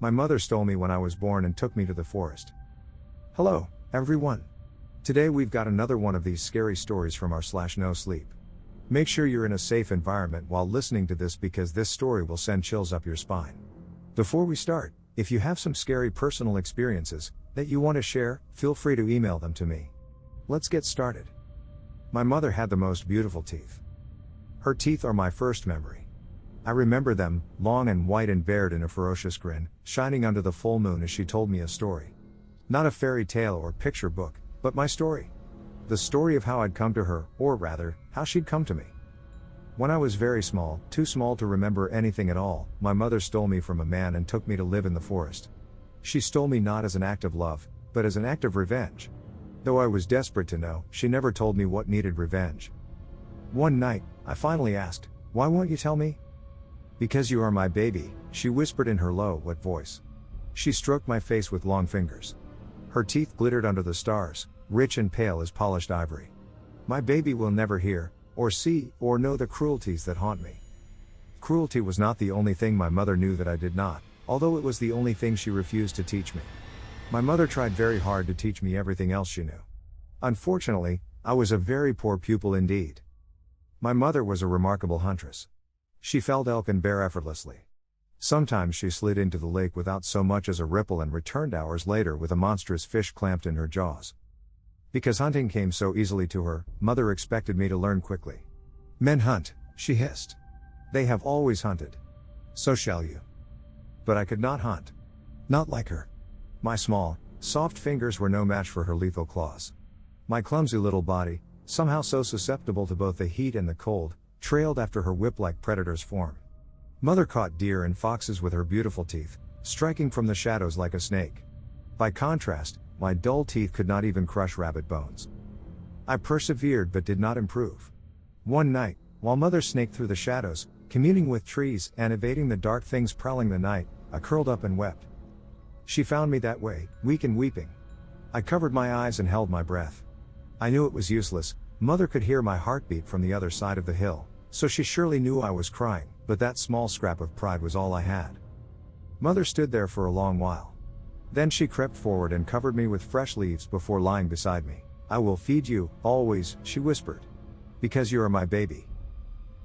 My mother stole me when I was born and took me to the forest. Hello, everyone. Today we've got another one of these scary stories from our /nosleep. Make sure you're in a safe environment while listening to this because this story will send chills up your spine. Before we start, if you have some scary personal experiences that you want to share, feel free to email them to me. Let's get started. My mother had the most beautiful teeth. Her teeth are my first memory. I remember them, long and white and bared in a ferocious grin, shining under the full moon as she told me a story. Not a fairy tale or picture book, but my story. The story of how I'd come to her, or rather, how she'd come to me. When I was very small, too small to remember anything at all, my mother stole me from a man and took me to live in the forest. She stole me not as an act of love, but as an act of revenge. Though I was desperate to know, she never told me what needed revenge. One night, I finally asked, "Why won't you tell me?" "Because you are my baby," she whispered in her low, wet voice. She stroked my face with long fingers. Her teeth glittered under the stars, rich and pale as polished ivory. My baby will never hear, or see, or know the cruelties that haunt me. Cruelty was not the only thing my mother knew that I did not, although it was the only thing she refused to teach me. My mother tried very hard to teach me everything else she knew. Unfortunately, I was a very poor pupil indeed. My mother was a remarkable huntress. She felled elk and bear effortlessly. Sometimes she slid into the lake without so much as a ripple and returned hours later with a monstrous fish clamped in her jaws. Because hunting came so easily to her, mother expected me to learn quickly. "Men hunt," she hissed. "They have always hunted. So shall you." But I could not hunt. Not like her. My small, soft fingers were no match for her lethal claws. My clumsy little body, somehow so susceptible to both the heat and the cold, trailed after her whip-like predator's form. Mother caught deer and foxes with her beautiful teeth, striking from the shadows like a snake. By contrast, my dull teeth could not even crush rabbit bones. I persevered but did not improve. One night, while mother snaked through the shadows, communing with trees and evading the dark things prowling the night, I curled up and wept. She found me that way, weak and weeping. I covered my eyes and held my breath. I knew it was useless. Mother could hear my heartbeat from the other side of the hill, so she surely knew I was crying, but that small scrap of pride was all I had. Mother stood there for a long while. Then she crept forward and covered me with fresh leaves before lying beside me. "I will feed you, always," she whispered. "Because you are my baby."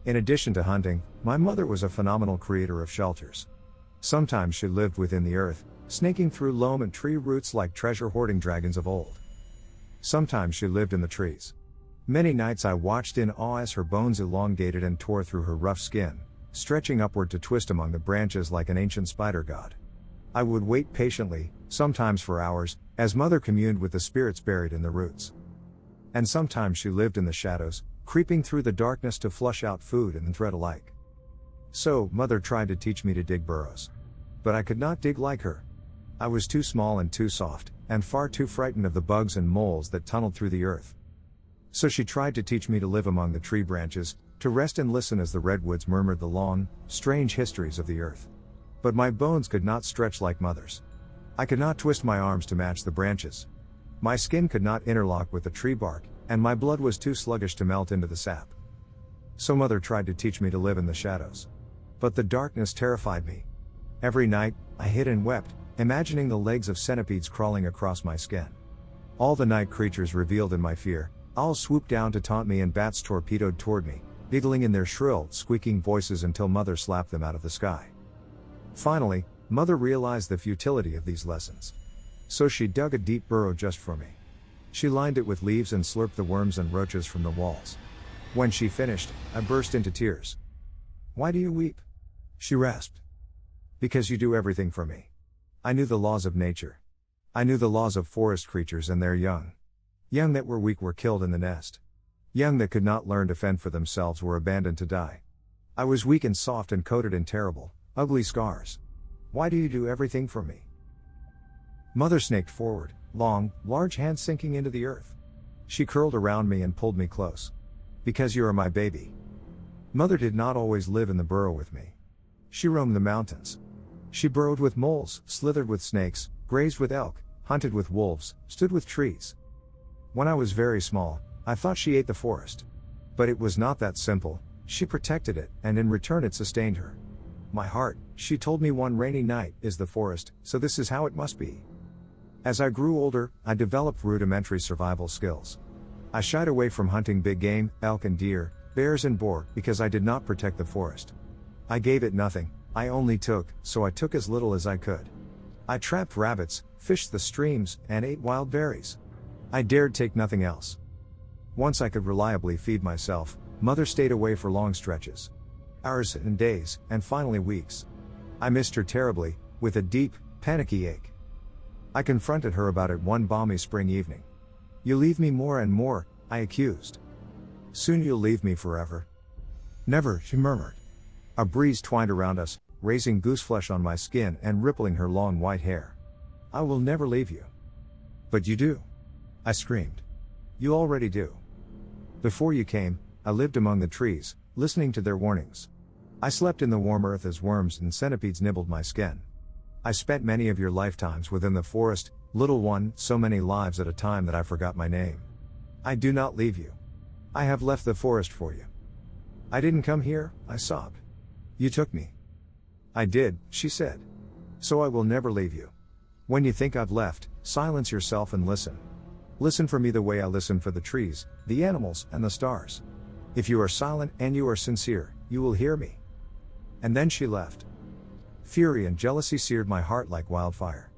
In addition to hunting, my mother was a phenomenal creator of shelters. Sometimes she lived within the earth, snaking through loam and tree roots like treasure-hoarding dragons of old. Sometimes she lived in the trees. Many nights I watched in awe as her bones elongated and tore through her rough skin, stretching upward to twist among the branches like an ancient spider god. I would wait patiently, sometimes for hours, as mother communed with the spirits buried in the roots. And sometimes she lived in the shadows, creeping through the darkness to flush out food and thread alike. So, mother tried to teach me to dig burrows. But I could not dig like her. I was too small and too soft, and far too frightened of the bugs and moles that tunneled through the earth. So she tried to teach me to live among the tree branches, to rest and listen as the redwoods murmured the long, strange histories of the earth. But my bones could not stretch like mother's. I could not twist my arms to match the branches. My skin could not interlock with the tree bark, and my blood was too sluggish to melt into the sap. So mother tried to teach me to live in the shadows. But the darkness terrified me. Every night, I hid and wept, imagining the legs of centipedes crawling across my skin. All the night creatures revealed in my fear, owls swooped down to taunt me and bats torpedoed toward me, giggling in their shrill, squeaking voices until mother slapped them out of the sky. Finally, mother realized the futility of these lessons. So she dug a deep burrow just for me. She lined it with leaves and slurped the worms and roaches from the walls. When she finished, I burst into tears. "Why do you weep?" she rasped. "Because you do everything for me." I knew the laws of nature. I knew the laws of forest creatures and their young. Young that were weak were killed in the nest. Young that could not learn to fend for themselves were abandoned to die. I was weak and soft and coated in terrible, ugly scars. Why do you do everything for me? Mother snaked forward, long, large hands sinking into the earth. She curled around me and pulled me close. "Because you are my baby." Mother did not always live in the burrow with me. She roamed the mountains. She burrowed with moles, slithered with snakes, grazed with elk, hunted with wolves, stood with trees. When I was very small, I thought she ate the forest. But it was not that simple. She protected it, and in return it sustained her. My heart, she told me one rainy night, is the forest, so this is how it must be. As I grew older, I developed rudimentary survival skills. I shied away from hunting big game, elk and deer, bears and boar, because I did not protect the forest. I gave it nothing, I only took, so I took as little as I could. I trapped rabbits, fished the streams, and ate wild berries. I dared take nothing else. Once I could reliably feed myself, Mother stayed away for long stretches. Hours and days, and finally weeks. I missed her terribly, with a deep, panicky ache. I confronted her about it one balmy spring evening. "You leave me more and more," I accused. "Soon you'll leave me forever." "Never," she murmured. A breeze twined around us, raising gooseflesh on my skin and rippling her long white hair. "I will never leave you." "But you do," I screamed. "You already do. Before you came, I lived among the trees, listening to their warnings. I slept in the warm earth as worms and centipedes nibbled my skin. I spent many of your lifetimes within the forest, little one, so many lives at a time that I forgot my name. I do not leave you. I have left the forest for you." "I didn't come here," I sobbed. "You took me." "I did," she said. "So I will never leave you. When you think I've left, silence yourself and listen. Listen for me the way I listen for the trees, the animals, and the stars. If you are silent and you are sincere, you will hear me." And then she left. Fury and jealousy seared my heart like wildfire.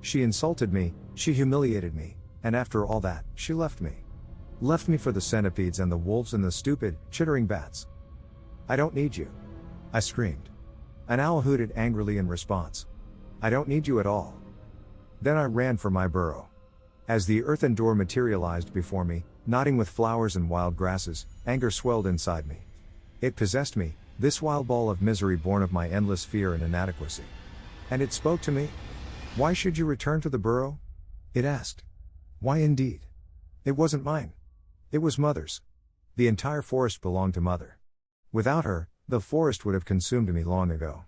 She insulted me, she humiliated me, and after all that, she left me. Left me for the centipedes and the wolves and the stupid, chittering bats. "I don't need you," I screamed. An owl hooted angrily in response. "I don't need you at all." Then I ran for my burrow. As the earthen door materialized before me, nodding with flowers and wild grasses, anger swelled inside me. It possessed me, this wild ball of misery born of my endless fear and inadequacy. And it spoke to me. "Why should you return to the burrow?" it asked. Why indeed? It wasn't mine. It was Mother's. The entire forest belonged to Mother. Without her, the forest would have consumed me long ago.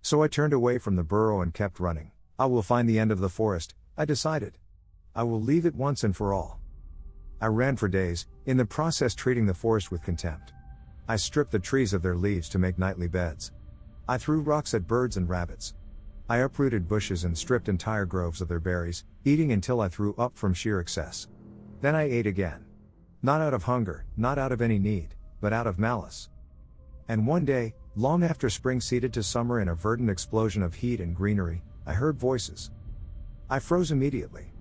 So I turned away from the burrow and kept running. I will find the end of the forest, I decided. I will leave it once and for all. I ran for days, in the process treating the forest with contempt. I stripped the trees of their leaves to make nightly beds. I threw rocks at birds and rabbits. I uprooted bushes and stripped entire groves of their berries, eating until I threw up from sheer excess. Then I ate again. Not out of hunger, not out of any need, but out of malice. And one day, long after spring ceded to summer in a verdant explosion of heat and greenery, I heard voices. I froze immediately.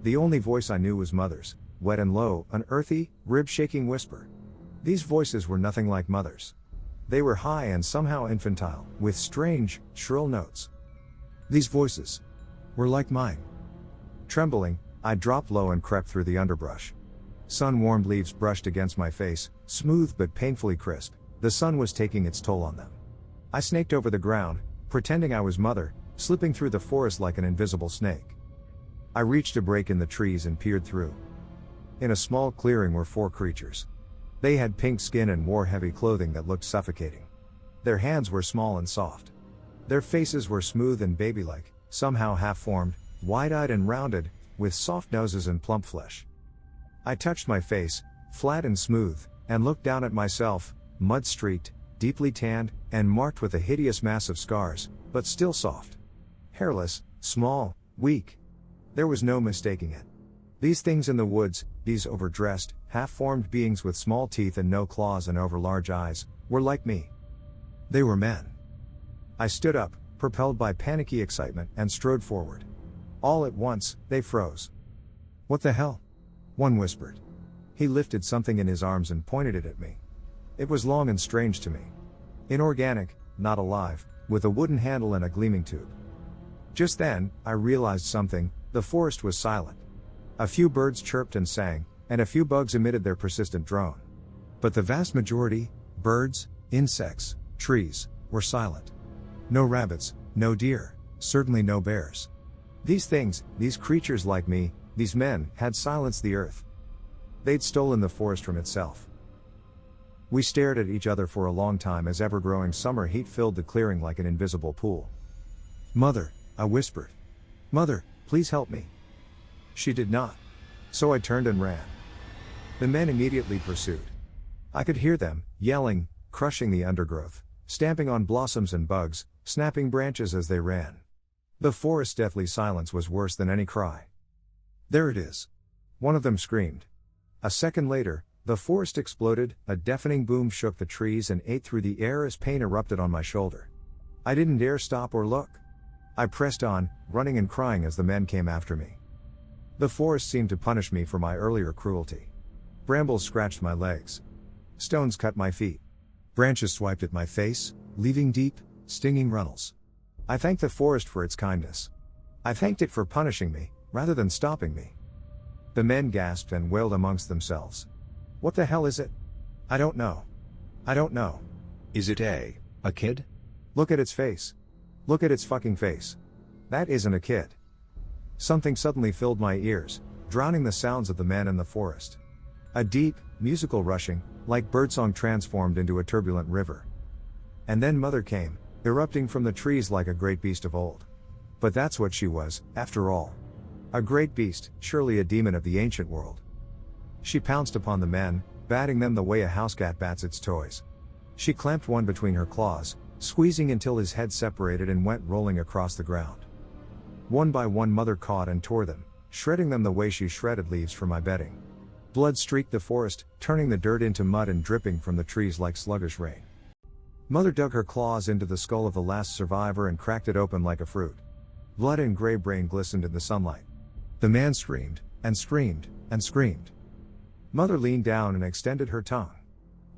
The only voice I knew was Mother's, wet and low, an earthy, rib-shaking whisper. These voices were nothing like Mother's. They were high and somehow infantile, with strange, shrill notes. These voices were like mine. Trembling, I dropped low and crept through the underbrush. Sun-warmed leaves brushed against my face, smooth but painfully crisp. The sun was taking its toll on them. I snaked over the ground, pretending I was Mother, slipping through the forest like an invisible snake. I reached a break in the trees and peered through. In a small clearing were 4 creatures. They had pink skin and wore heavy clothing that looked suffocating. Their hands were small and soft. Their faces were smooth and baby-like, somehow half-formed, wide-eyed and rounded, with soft noses and plump flesh. I touched my face, flat and smooth, and looked down at myself, mud-streaked, deeply tanned, and marked with a hideous mass of scars, but still soft. Hairless, small, weak. There was no mistaking it. These things in the woods, these overdressed, half-formed beings with small teeth and no claws and over-large eyes, were like me. They were men. I stood up, propelled by panicky excitement, and strode forward. All at once, they froze. "What the hell?" one whispered. He lifted something in his arms and pointed it at me. It was long and strange to me. Inorganic, not alive, with a wooden handle and a gleaming tube. Just then, I realized something. The forest was silent. A few birds chirped and sang, and a few bugs emitted their persistent drone. But the vast majority, birds, insects, trees, were silent. No rabbits, no deer, certainly no bears. These things, these creatures like me, these men, had silenced the earth. They'd stolen the forest from itself. We stared at each other for a long time as ever-growing summer heat filled the clearing like an invisible pool. "Mother," I whispered. "Mother, please help me." She did not. So I turned and ran. The men immediately pursued. I could hear them, yelling, crushing the undergrowth, stamping on blossoms and bugs, snapping branches as they ran. The forest's deathly silence was worse than any cry. "There it is!" one of them screamed. A second later, the forest exploded, a deafening boom shook the trees and ate through the air as pain erupted on my shoulder. I didn't dare stop or look. I pressed on, running and crying as the men came after me. The forest seemed to punish me for my earlier cruelty. Brambles scratched my legs. Stones cut my feet. Branches swiped at my face, leaving deep, stinging runnels. I thanked the forest for its kindness. I thanked it for punishing me, rather than stopping me. The men gasped and wailed amongst themselves. "What the hell is it? I don't know. I don't know. Is it a kid? Look at its face. Look at its fucking face. That isn't a kid." Something suddenly filled my ears, drowning the sounds of the men in the forest. A deep, musical rushing, like birdsong transformed into a turbulent river. And then Mother came, erupting from the trees like a great beast of old. But that's what she was, after all. A great beast, surely a demon of the ancient world. She pounced upon the men, batting them the way a housecat bats its toys. She clamped one between her claws, squeezing until his head separated and went rolling across the ground. One by one Mother caught and tore them, shredding them the way she shredded leaves for my bedding. Blood streaked the forest, turning the dirt into mud and dripping from the trees like sluggish rain. Mother dug her claws into the skull of the last survivor and cracked it open like a fruit. Blood and gray brain glistened in the sunlight. The man screamed, and screamed, and screamed. Mother leaned down and extended her tongue.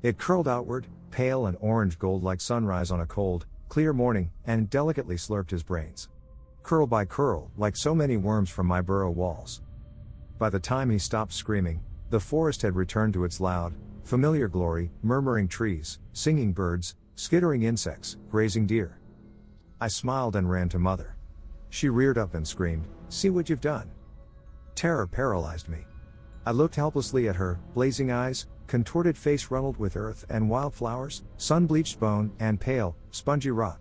It curled outward, pale and orange gold like sunrise on a cold, clear morning, and delicately slurped his brains. Curl by curl, like so many worms from my burrow walls. By the time he stopped screaming, the forest had returned to its loud, familiar glory, murmuring trees, singing birds, skittering insects, grazing deer. I smiled and ran to Mother. She reared up and screamed, "See what you've done." Terror paralyzed me. I looked helplessly at her, blazing eyes, contorted face runneled with earth and wildflowers, sun-bleached bone, and pale, spongy rot.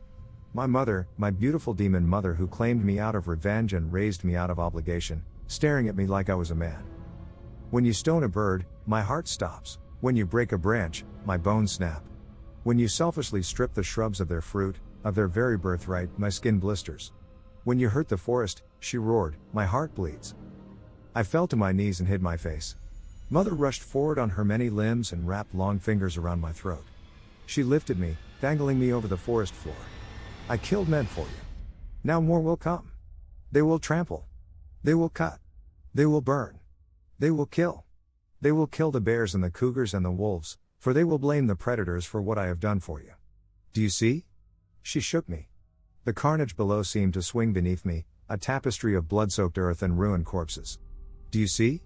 My mother, my beautiful demon mother who claimed me out of revenge and raised me out of obligation, staring at me like I was a man. When you stone a bird, my heart stops. When you break a branch, my bones snap. When you selfishly strip the shrubs of their fruit, of their very birthright, my skin blisters. When you hurt the forest, she roared, my heart bleeds. I fell to my knees and hid my face. Mother rushed forward on her many limbs and wrapped long fingers around my throat. She lifted me, dangling me over the forest floor. "I killed men for you. Now more will come. They will trample. They will cut. They will burn. They will kill. They will kill the bears and the cougars and the wolves, for they will blame the predators for what I have done for you. Do you see?" She shook me. The carnage below seemed to swing beneath me, a tapestry of blood-soaked earth and ruined corpses. "Do you see?"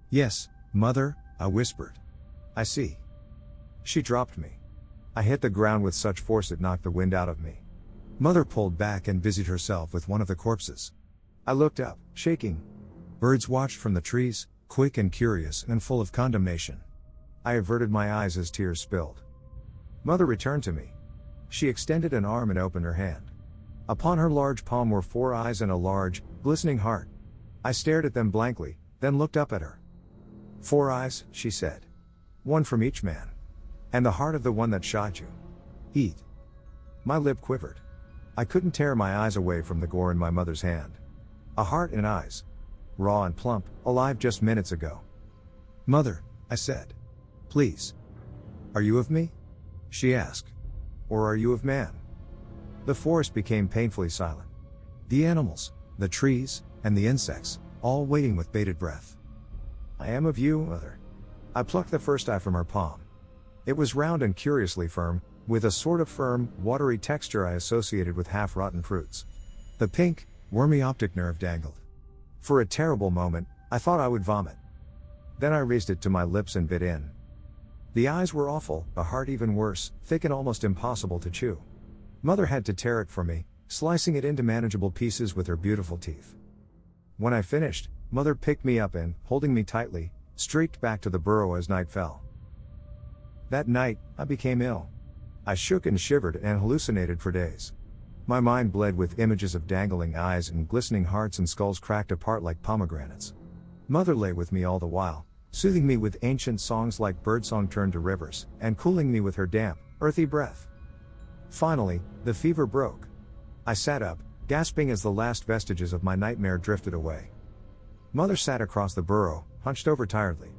"Yes, Mother," I whispered. "I see." She dropped me. I hit the ground with such force it knocked the wind out of me. Mother pulled back and busied herself with one of the corpses. I looked up, shaking. Birds watched from the trees, quick and curious and full of condemnation. I averted my eyes as tears spilled. Mother returned to me. She extended an arm and opened her hand. Upon her large palm were 4 eyes and a large, glistening heart. I stared at them blankly, then looked up at her. 4 eyes, she said. One from each man. And the heart of the one that shot you. Eat. My lip quivered. I couldn't tear my eyes away from the gore in my mother's hand. A heart and eyes. Raw and plump, alive just minutes ago. "Mother," I said. "Please. Are you of me?" she asked. "Or are you of man?" The forest became painfully silent. The animals, the trees, and the insects, all waiting with bated breath. "I am of you, Mother." I plucked the first eye from her palm. It was round and curiously firm, with a sort of firm, watery texture I associated with half-rotten fruits. The pink, wormy optic nerve dangled. For a terrible moment, I thought I would vomit. Then I raised it to my lips and bit in. The eyes were awful, the heart even worse, thick and almost impossible to chew. Mother had to tear it for me, slicing it into manageable pieces with her beautiful teeth. When I finished, Mother picked me up and, holding me tightly, streaked back to the burrow as night fell. That night, I became ill. I shook and shivered and hallucinated for days. My mind bled with images of dangling eyes and glistening hearts and skulls cracked apart like pomegranates. Mother lay with me all the while, soothing me with ancient songs like birdsong turned to rivers, and cooling me with her damp, earthy breath. Finally, the fever broke. I sat up, gasping as the last vestiges of my nightmare drifted away. Mother sat across the burrow, hunched over tiredly.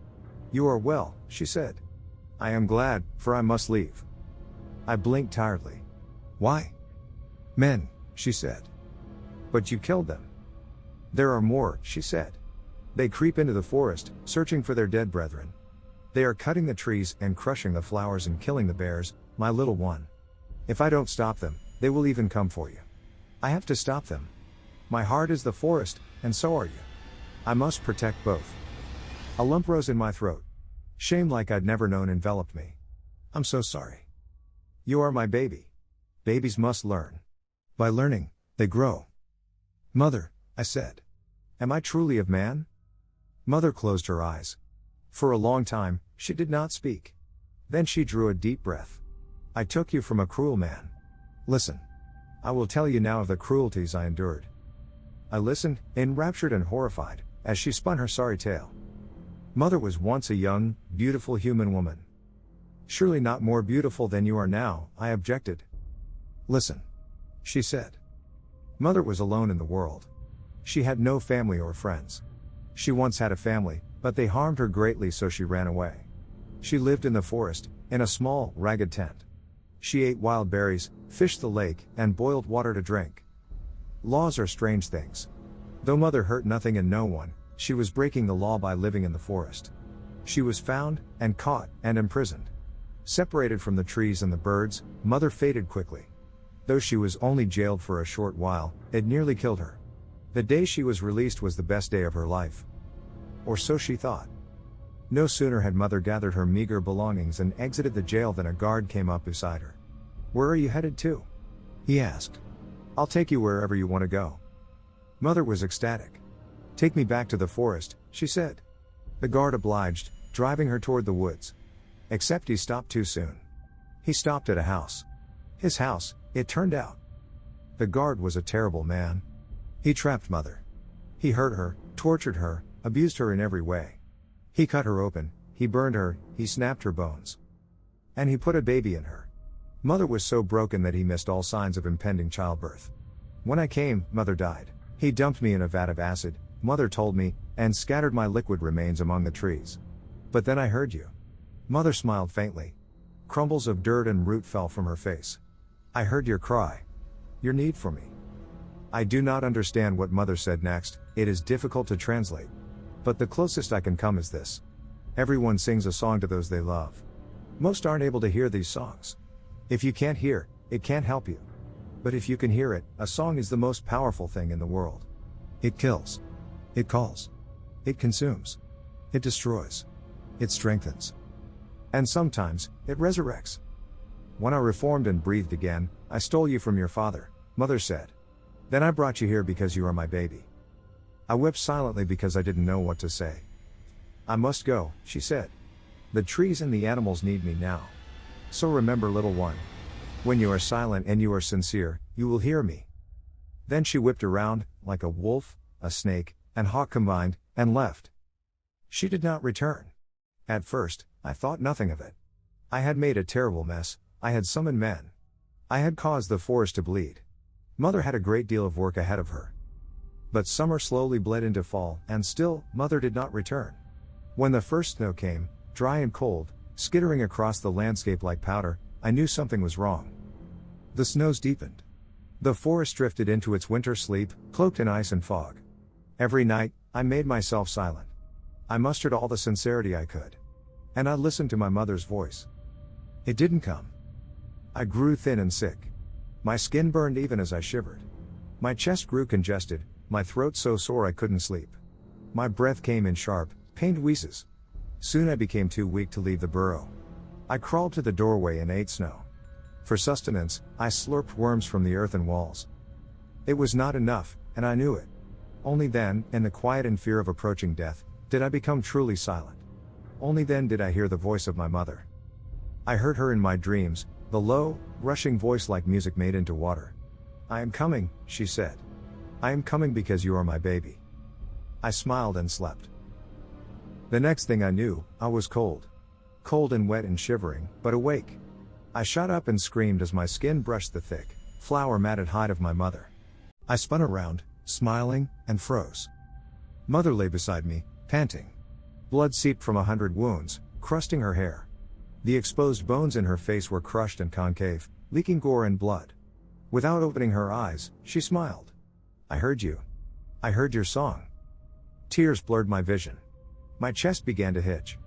"You are well," she said. "I am glad, for I must leave." I blinked tiredly. "Why?" "Men," she said. "But you killed them." "There are more," she said. "They creep into the forest, searching for their dead brethren. They are cutting the trees and crushing the flowers and killing the bears, my little one. If I don't stop them, they will even come for you. I have to stop them. My heart is the forest, and so are you. I must protect both." A lump rose in my throat. Shame like I'd never known enveloped me. "I'm so sorry." "You are my baby. Babies must learn. By learning, they grow." "Mother," I said. "Am I truly of man?" Mother closed her eyes. For a long time, she did not speak. Then she drew a deep breath. "I took you from a cruel man. Listen. I will tell you now of the cruelties I endured." I listened, enraptured and horrified, as she spun her sorry tale. "Mother was once a young, beautiful human woman." "Surely not more beautiful than you are now," I objected. "Listen," she said. "Mother was alone in the world. She had no family or friends. She once had a family, but they harmed her greatly, so she ran away. She lived in the forest, in a small, ragged tent. She ate wild berries, fished the lake, and boiled water to drink. Laws are strange things. Though Mother hurt nothing and no one, she was breaking the law by living in the forest. She was found, and caught, and imprisoned. Separated from the trees and the birds, Mother faded quickly. Though she was only jailed for a short while, it nearly killed her. The day she was released was the best day of her life. Or so she thought. No sooner had Mother gathered her meager belongings and exited the jail than a guard came up beside her. "Where are you headed to?" he asked. "I'll take you wherever you want to go." Mother was ecstatic. "Take me back to the forest," she said. The guard obliged, driving her toward the woods. Except he stopped too soon. He stopped at a house. His house, it turned out. The guard was a terrible man. He trapped Mother. He hurt her, tortured her, abused her in every way. He cut her open, he burned her, he snapped her bones. And he put a baby in her. Mother was so broken that he missed all signs of impending childbirth. When I came, Mother died. He dumped me in a vat of acid, Mother told me, and scattered my liquid remains among the trees. But then I heard you. Mother smiled faintly. Crumbles of dirt and root fell from her face. I heard your cry. Your need for me. I do not understand what Mother said next, it is difficult to translate. But the closest I can come is this. Everyone sings a song to those they love. Most aren't able to hear these songs. If you can't hear, it can't help you. But if you can hear it, a song is the most powerful thing in the world. It kills. It calls. It consumes. It destroys. It strengthens. And sometimes, it resurrects. When I reformed and breathed again, I stole you from your father, Mother said. Then I brought you here because you are my baby. I wept silently because I didn't know what to say. I must go, she said. The trees and the animals need me now. So remember, little one. When you are silent and you are sincere, you will hear me. Then she whipped around, like a wolf, a snake, and hawk combined, and left. She did not return. At first, I thought nothing of it. I had made a terrible mess, I had summoned men. I had caused the forest to bleed. Mother had a great deal of work ahead of her. But summer slowly bled into fall, and still, Mother did not return. When the first snow came, dry and cold, skittering across the landscape like powder, I knew something was wrong. The snows deepened. The forest drifted into its winter sleep, cloaked in ice and fog. Every night, I made myself silent. I mustered all the sincerity I could. And I listened to my mother's voice. It didn't come. I grew thin and sick. My skin burned even as I shivered. My chest grew congested, my throat so sore I couldn't sleep. My breath came in sharp, pained wheezes. Soon I became too weak to leave the burrow. I crawled to the doorway and ate snow. For sustenance, I slurped worms from the earthen walls. It was not enough, and I knew it. Only then, in the quiet and fear of approaching death, did I become truly silent. Only then did I hear the voice of my mother. I heard her in my dreams, the low, rushing voice like music made into water. I am coming, she said. I am coming because you are my baby. I smiled and slept. The next thing I knew, I was cold. Cold and wet and shivering, but awake. I shot up and screamed as my skin brushed the thick, flower-matted hide of my mother. I spun around, smiling, and froze. Mother lay beside me, panting. Blood seeped from 100 wounds, crusting her hair. The exposed bones in her face were crushed and concave, leaking gore and blood. Without opening her eyes, she smiled. "I heard you. I heard your song." Tears blurred my vision. My chest began to hitch.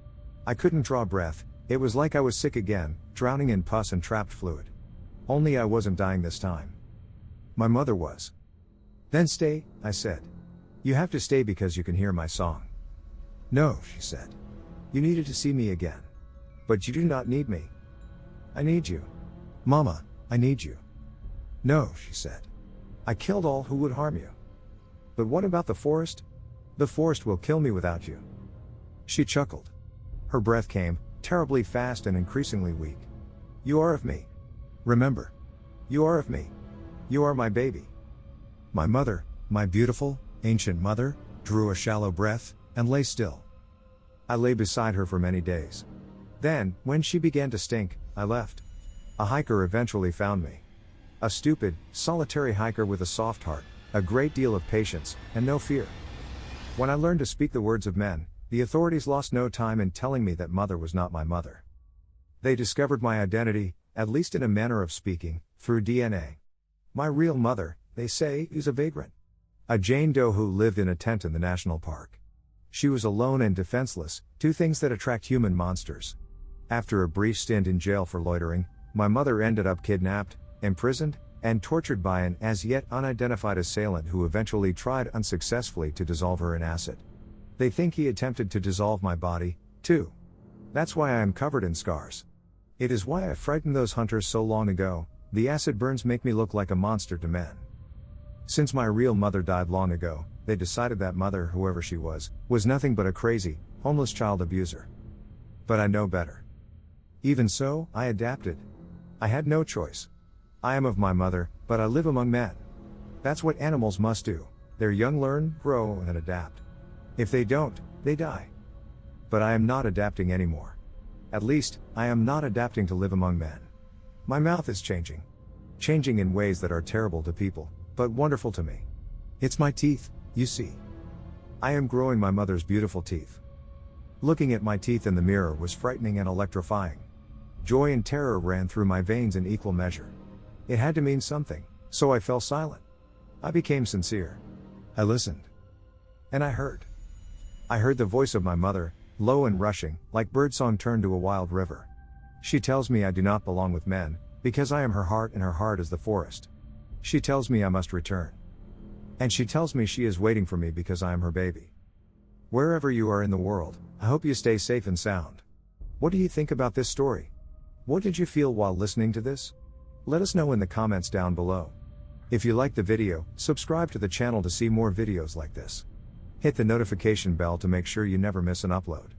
I couldn't draw breath. It was like I was sick again, drowning in pus and trapped fluid. Only I wasn't dying this time. My mother was. "Then stay," I said. "You have to stay because you can hear my song." "No," she said. "You needed to see me again. But you do not need me. I need you. Mama, I need you." "No," she said. "I killed all who would harm you." "But what about the forest? The forest will kill me without you." She chuckled. Her breath came, terribly fast and increasingly weak. "You are of me. Remember. You are of me. You are my baby." My mother, my beautiful, ancient mother, drew a shallow breath, and lay still. I lay beside her for many days. Then, when she began to stink, I left. A hiker eventually found me. A stupid, solitary hiker with a soft heart, a great deal of patience, and no fear. When I learned to speak the words of men, the authorities lost no time in telling me that mother was not my mother. They discovered my identity, at least in a manner of speaking, through DNA. My real mother, they say, is a vagrant. A Jane Doe who lived in a tent in the national park. She was alone and defenseless, two things that attract human monsters. After a brief stint in jail for loitering, my mother ended up kidnapped, imprisoned, and tortured by an as yet unidentified assailant who eventually tried unsuccessfully to dissolve her in acid. They think he attempted to dissolve my body, too. That's why I am covered in scars. It is why I frightened those hunters so long ago. The acid burns make me look like a monster to men. Since my real mother died long ago, they decided that mother, whoever she was nothing but a crazy, homeless child abuser. But I know better. Even so, I adapted. I had no choice. I am of my mother, but I live among men. That's what animals must do. Their young learn, grow, and adapt. If they don't, they die. But I am not adapting anymore. At least, I am not adapting to live among men. My mouth is changing. Changing in ways that are terrible to people, but wonderful to me. It's my teeth, you see. I am growing my mother's beautiful teeth. Looking at my teeth in the mirror was frightening and electrifying. Joy and terror ran through my veins in equal measure. It had to mean something, so I fell silent. I became sincere. I listened. And I heard. I heard the voice of my mother, low and rushing, like birdsong turned to a wild river. She tells me I do not belong with men, because I am her heart and her heart is the forest. She tells me I must return. And she tells me she is waiting for me because I am her baby. Wherever you are in the world, I hope you stay safe and sound. What do you think about this story? What did you feel while listening to this? Let us know in the comments down below. If you liked the video, subscribe to the channel to see more videos like this. Hit the notification bell to make sure you never miss an upload.